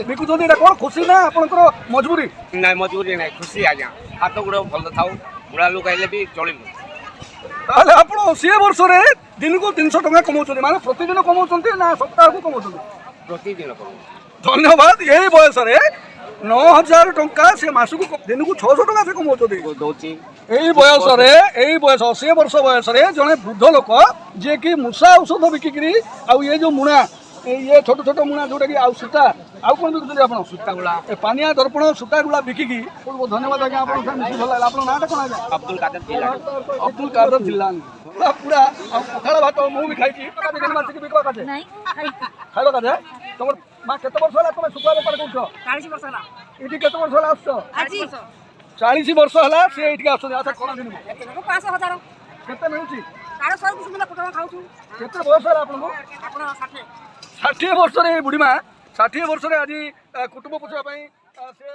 ବିକୁଛନ୍ତି ଏଇଟା କ'ଣ ଖୁସି ନା ଆପଣଙ୍କର ମଜବୁରି? ନାଇଁ ମଜବୁରି ନାଇଁ, ଖୁସି ଆଜ୍ଞା। ହାତ ଗୋଡ଼ ଭଲ ଥାଉ, ବୁଢ଼ା ଲୋକ ହେଲେ ବି ଚଳିବୁ। ତାହେଲେ ଆପଣ 80 ବର୍ଷରେ ଦିନକୁ 300 ଟଙ୍କା କମାଉଛନ୍ତି, ମାନେ ପ୍ରତିଦିନ କମାଉଛନ୍ତି ନା ସପ୍ତାହକୁ କମାଉଛନ୍ତି? ପ୍ରତିଦିନ କରୁ। ଧନ୍ୟବାଦ। ଏଇ ବୟସରେ 9000 ଟଙ୍କା ସେ ମାସକୁ ଦିନକୁ 600 ଟଙ୍କା ସେ କମାଉଛନ୍ତି। ଦଉଛି ଏଇ ବୟସରେ ଏଇ ବୟସ 80 ବର୍ଷ ବୟସରେ ଜଣେ ବୃଦ୍ଧ ଲୋକ ଯିଏକି ମୂଷା ଔଷଧ ବିକିକିରି ଆଉ ଇଏ ଯେଉଁ ମୁଣା ଇଏ ଛୋଟ ଛୋଟ ମୁଣା ଯେଉଁଟାକି ଆଉ ସୂତା ଆଉ କ'ଣ ବିକୁଛନ୍ତି ଆପଣ? ସୂତା ଗୁଳା, ଏ ପାନିଆ ଦର୍ପଣ ସୂତା ଗୁଳା ବିକିକି ବହୁତ ବହୁତ ଧନ୍ୟବାଦ ଆଜ୍ଞା। ଆପଣଙ୍କ ସାଙ୍ଗେ ମିଶି ଭଲ ଲାଗିଲା। ଆପଣଙ୍କ ନାଁଟା କ'ଣ ଆଜ୍ଞା? ଅବଦୁଲ କାଦର ଜିଲ୍ଲା। ଅବଦୁଲ କାଦର ଜିଲ୍ଲାନି ପୁରା ଆଉ ପଖାଳ ଭାତ ମୁଁ ବି ଖାଇଛି। ମାସିକି ବିକ କାଜେ ଖାଇବ କାଜେ ତମର ମା କେତେ ବର୍ଷ ହେଲା ତମେ ଶୁଖୁଆ ବେପାର କରୁଛ? 40 ବର୍ଷ ହେଲା। ଏଠି କେତେ ବର୍ଷ ହେଲା ଆସୁଛ? ଆଜି 40 ବର୍ଷ ହେଲା ସେ ଏଠିକି ଆସୁଛନ୍ତି। ଆଚ୍ଛା କ'ଣ ଦିନକୁ 5,000 କେତେ ମିଳୁଛି? 150 ମିଳିଲା କୁଟୁମ୍ବ ଖାଉଛୁ। କେତେ ବୟସ ହେଲା ଆପଣଙ୍କୁ? ଆପଣ 60 60 ବର୍ଷରେ ବୁଢ଼ୀ ମା 60 ବର୍ଷରେ ଆଜି କୁଟୁମ୍ବ ପୋଷିବା ପାଇଁ ସେ